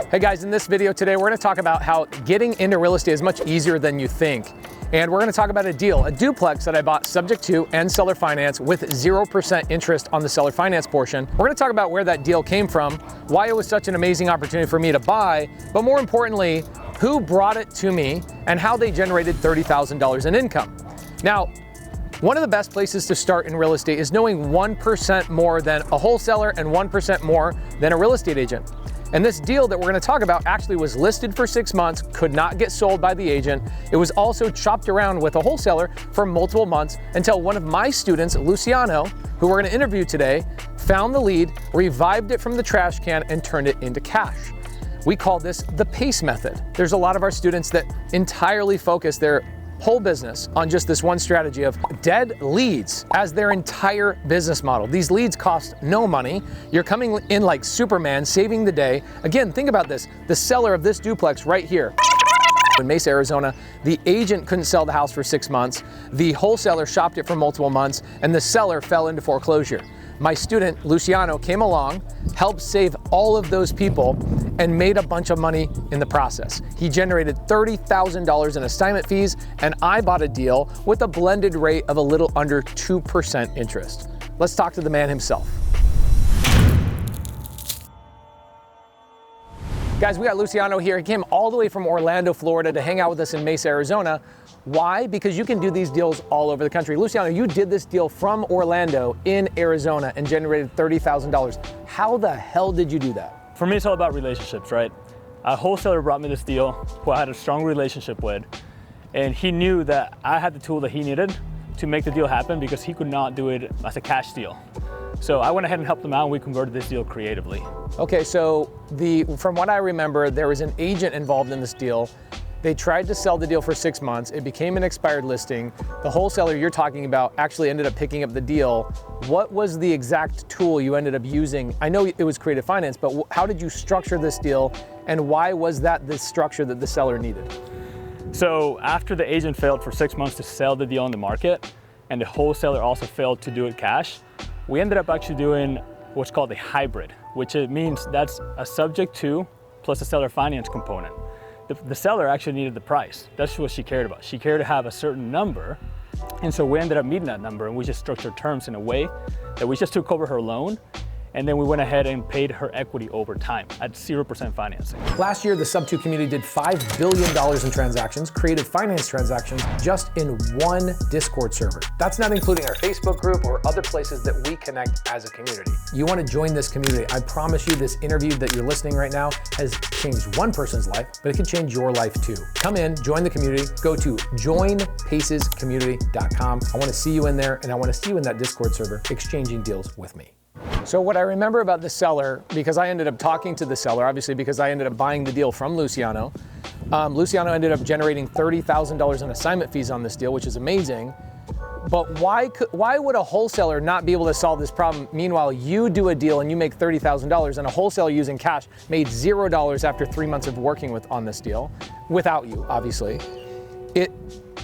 Hey guys, in this video today, we're gonna talk about how getting into real estate is much easier than you think. And we're gonna talk about a deal, a duplex that I bought subject to and seller finance with 0% interest on the seller finance portion. We're gonna talk about where that deal came from, why it was such an amazing opportunity for me to buy, but more importantly, who brought it to me and how they generated $30,000 in income. Now, one of the best places to start in real estate is knowing 1% more than a wholesaler and 1% more than a real estate agent. And this deal that we're gonna talk about actually was listed for 6 months, could not get sold by the agent. It was also chopped around with a wholesaler for multiple months until one of my students, Luciano, who we're gonna interview today, found the lead, revived it from the trash can, and turned it into cash. We call this the Pace method. There's a lot of our students that entirely focus their whole business on just this one strategy of dead leads as their entire business model. These leads cost no money. You're coming in like Superman, saving the day. Again, think about this. The seller of this duplex right here in Mesa, Arizona, the agent couldn't sell the house for 6 months. The wholesaler shopped it for multiple months, and the seller fell into foreclosure. My student, Luciano, came along, helped save all of those people, and made a bunch of money in the process. He generated $30,000 in assignment fees, and I bought a deal with a blended rate of a little under 2% interest. Let's talk to the man himself. Guys, we got Luciano here. He came all the way from Orlando, Florida to hang out with us in Mesa, Arizona. Why? Because you can do these deals all over the country. Luciano, you did this deal from Orlando in Arizona and generated $30,000. How the hell did you do that? For me, it's all about relationships, right? A wholesaler brought me this deal who I had a strong relationship with, and he knew that I had the tool that he needed to make the deal happen because he could not do it as a cash deal. So I went ahead and helped him out, and we converted this deal creatively. Okay, so from what I remember, there was an agent involved in this deal. They tried to sell the deal for 6 months. It became an expired listing. The wholesaler you're talking about actually ended up picking up the deal. What was the exact tool you ended up using? I know it was creative finance, but how did you structure this deal, and why was that the structure that the seller needed? So after the agent failed for 6 months to sell the deal on the market, and the wholesaler also failed to do it cash, we ended up actually doing what's called a hybrid, which it means that's a subject to plus a seller finance component. The seller actually needed the price. That's what she cared about. She cared to have a certain number, and so we ended up meeting that number, and we just structured terms in a way that we just took over her loan, and then we went ahead and paid her equity over time at 0% financing. Last year, the SubTo community did $5 billion in transactions, creative finance transactions, just in one Discord server. That's not including our Facebook group or other places that we connect as a community. You want to join this community? I promise you this interview that you're listening right now has changed one person's life, but it can change your life too. Come in, join the community, go to joinpacescommunity.com. I want to see you in there, and I want to see you in that Discord server exchanging deals with me. So what I remember about the seller, because I ended up talking to the seller, obviously because I ended up buying the deal from Luciano. Luciano ended up generating $30,000 in assignment fees on this deal, which is amazing. But why would a wholesaler not be able to solve this problem? Meanwhile, you do a deal and you make $30,000, and a wholesaler using cash made $0 after 3 months of working on this deal, without you, obviously. It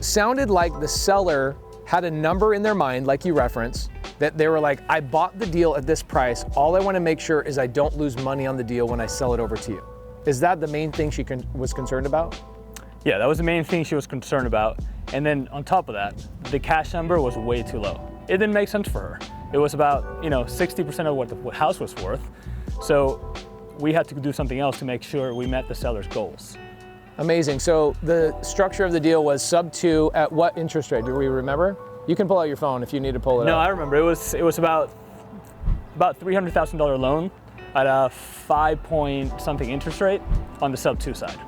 sounded like the seller had a number in their mind, like you referenced, that they were like, I bought the deal at this price. All I want to make sure is I don't lose money on the deal when I sell it over to you. Is that the main thing she was concerned about? Yeah, that was the main thing she was concerned about. And then on top of that, the cash number was way too low. It didn't make sense for her. It was about 60% of what the house was worth. So we had to do something else to make sure we met the seller's goals. Amazing. So the structure of the deal was SubTo at what interest rate? Do we remember? You can pull out your phone if you need to pull it out. No, I remember. It was about $300,000 loan at a 5-point-something interest rate on the SubTo side.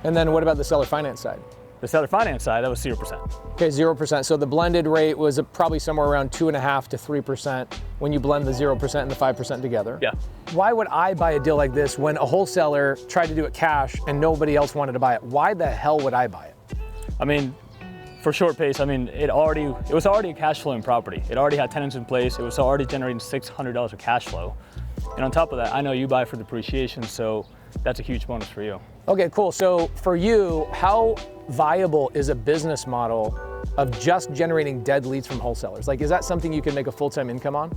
And then what about the seller finance side? The seller finance side, that was 0%. Okay, 0%. So the blended rate was probably somewhere around 2.5% to 3% when you blend the 0% and the 5% together. Yeah. Why would I buy a deal like this when a wholesaler tried to do it cash and nobody else wanted to buy it? Why the hell would I buy it? I mean, for short Pace, I mean, it was already a cash flowing property. It already had tenants in place. It was already generating $600 of cash flow. And on top of that, I know you buy for depreciation, so that's a huge bonus for you. Okay, cool. So for you, how viable is a business model of just generating dead leads from wholesalers? Like, is that something you can make a full-time income on?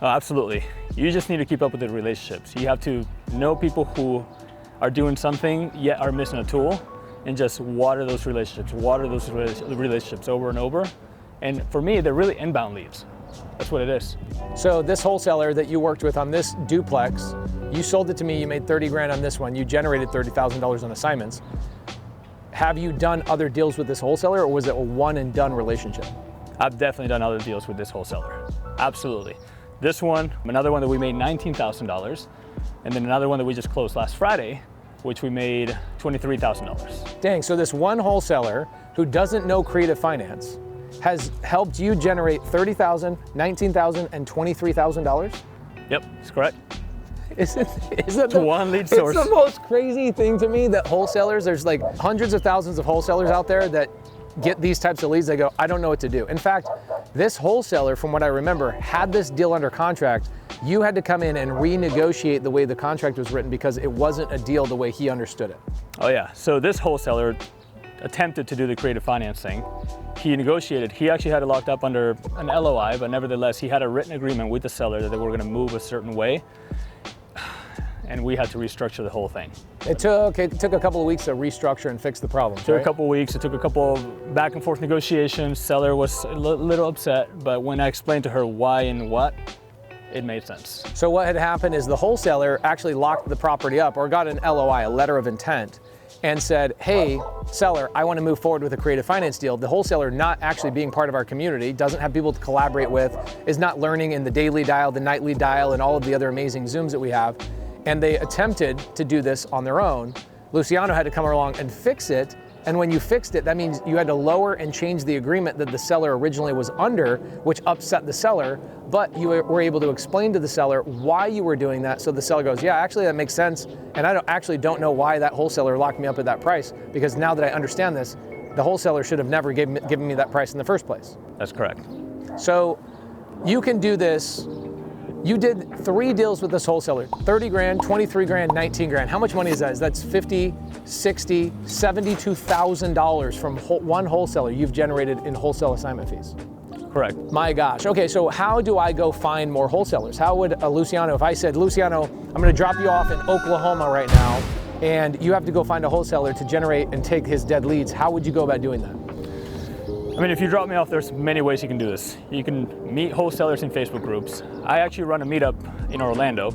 Oh, absolutely. You just need to keep up with the relationships. You have to know people who are doing something yet are missing a tool, and just water those relationships over and over. And for me, they're really inbound leads. That's what it is. So this wholesaler that you worked with on this duplex, you sold it to me, you made 30 grand on this one, you generated $30,000 on assignments. Have you done other deals with this wholesaler, or was it a one and done relationship? I've definitely done other deals with this wholesaler. Absolutely. This one, another one that we made $19,000, and then another one that we just closed last Friday, which we made $23,000. Dang, so this one wholesaler who doesn't know creative finance has helped you generate $30,000, $19,000, and $23,000? Yep, that's correct. Isn't To one lead source. It's the most crazy thing to me that wholesalers, there's like hundreds of thousands of wholesalers out there that get these types of leads. They go, I don't know what to do. In fact, this wholesaler, from what I remember, had this deal under contract. You had to come in and renegotiate the way the contract was written because it wasn't a deal the way he understood it. Oh yeah, so this wholesaler attempted to do the creative finance thing. He negotiated, he actually had it locked up under an LOI, but nevertheless, he had a written agreement with the seller that they were gonna move a certain way, and we had to restructure the whole thing. It took a couple of weeks to restructure and fix the problem. It took a couple of weeks, it took a couple of back and forth negotiations. Seller was a little upset, but when I explained to her why and what, it made sense. So what had happened is the wholesaler actually locked the property up, or got an LOI, a letter of intent, and said, hey, seller, I want to move forward with a creative finance deal. The wholesaler, not actually being part of our community, doesn't have people to collaborate with, is not learning in the daily dial, the nightly dial, and all of the other amazing Zooms that we have. And they attempted to do this on their own. Luciano had to come along and fix it. And when you fixed it, that means you had to lower and change the agreement that the seller originally was under, which upset the seller, but you were able to explain to the seller why you were doing that. So the seller goes, yeah, actually that makes sense. And I don't know why that wholesaler locked me up at that price, because now that I understand this, the wholesaler should have never given me that price in the first place. That's correct. So you can do this. You did 3 deals with this wholesaler, 30 grand, 23 grand, 19 grand. How much money is that? That's $50, $60, $72,000 from one wholesaler you've generated in wholesale assignment fees. Correct. My gosh. Okay, so how do I go find more wholesalers? How would Luciano, if I said, Luciano, I'm gonna drop you off in Oklahoma right now, and you have to go find a wholesaler to generate and take his dead leads, how would you go about doing that? I mean, if you drop me off, there's many ways you can do this. You can meet wholesalers in Facebook groups. I actually run a meetup in Orlando.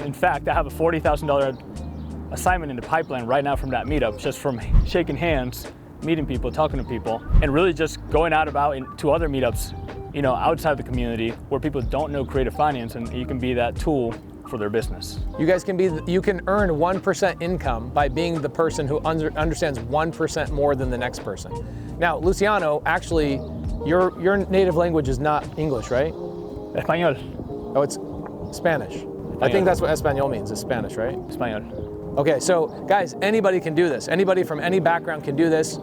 In fact, I have a $40,000 assignment in the pipeline right now from that meetup, just from shaking hands, meeting people, talking to people, and really just going out to other meetups, outside the community where people don't know creative finance, and you can be that tool for their business. You can earn 1% income by being the person who understands 1% more than the next person. Now, Luciano, actually, your native language is not English, right? Español. Oh, it's Spanish. Español. I think that's what Español means, is Spanish, right? Español. Okay, so guys, anybody can do this. Anybody from any background can do this.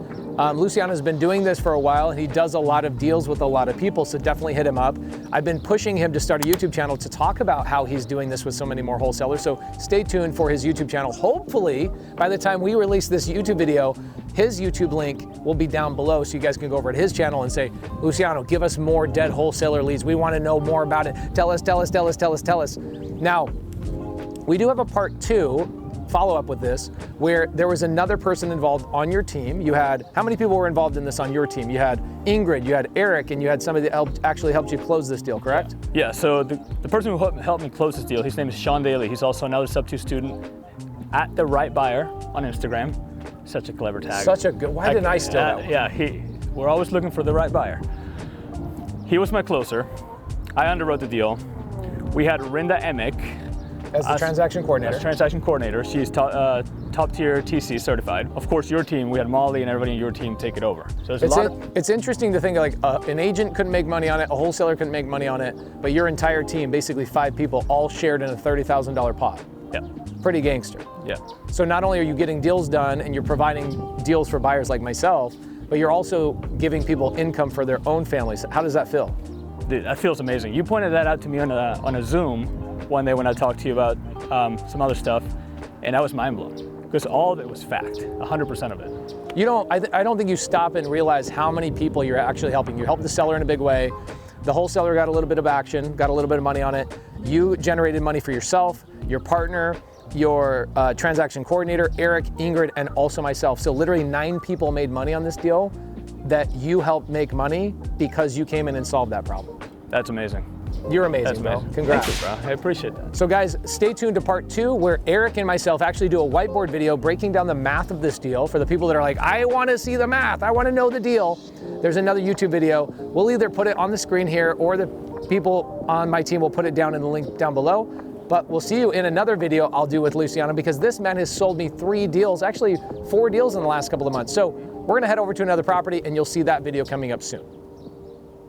Luciano's been doing this for a while, and he does a lot of deals with a lot of people, so definitely hit him up. I've been pushing him to start a YouTube channel to talk about how he's doing this with so many more wholesalers, so stay tuned for his YouTube channel. Hopefully, by the time we release this YouTube video, his YouTube link will be down below, so you guys can go over to his channel and say, Luciano, give us more dead wholesaler leads. We want to know more about it. Tell us. Now, we do have a part 2 follow-up with this, where there was another person involved on your team. You had, how many people were involved in this on your team? You had Ingrid, you had Eric, and you had somebody that actually helped you close this deal, correct? Yeah, so the person who helped me close this deal, his name is Sean Daly. He's also another SubTo student at The Right Buyer on Instagram. Such a clever tag. Such a good, why didn't I steal that one? Yeah, we're always looking for the right buyer. He was my closer. I underwrote the deal. We had Rinda Emick as the transaction coordinator. As transaction coordinator. She's top tier TC certified. Of course, your team, we had Molly and everybody in your team take it over. So it's interesting to think like an agent couldn't make money on it, a wholesaler couldn't make money on it, but your entire team, basically 5 people, all shared in a $30,000 pot. Yeah. Pretty gangster. Yeah. So not only are you getting deals done and you're providing deals for buyers like myself, but you're also giving people income for their own families. How does that feel? Dude, that feels amazing. You pointed that out to me on a Zoom one day when I talked to you about some other stuff, and I was mind blown because all of it was fact, 100% of it. I don't think you stop and realize how many people you're actually helping. You helped the seller in a big way. The wholesaler got a little bit of action, got a little bit of money on it. You generated money for yourself, your partner, your transaction coordinator, Eric, Ingrid, and also myself. So literally 9 people made money on this deal that you helped make money because you came in and solved that problem. That's amazing. You're amazing, That's bro. amazing. Congrats. Thank you, bro. I appreciate that. So guys, stay tuned to part 2 where Eric and myself actually do a whiteboard video breaking down the math of this deal for the people that are like, I want to see the math. I want to know the deal. There's another YouTube video. We'll either put it on the screen here or the people on my team will put it down in the link down below. But we'll see you in another video I'll do with Luciano because this man has sold me 3 deals, actually 4 deals in the last couple of months. So we're going to head over to another property and you'll see that video coming up soon.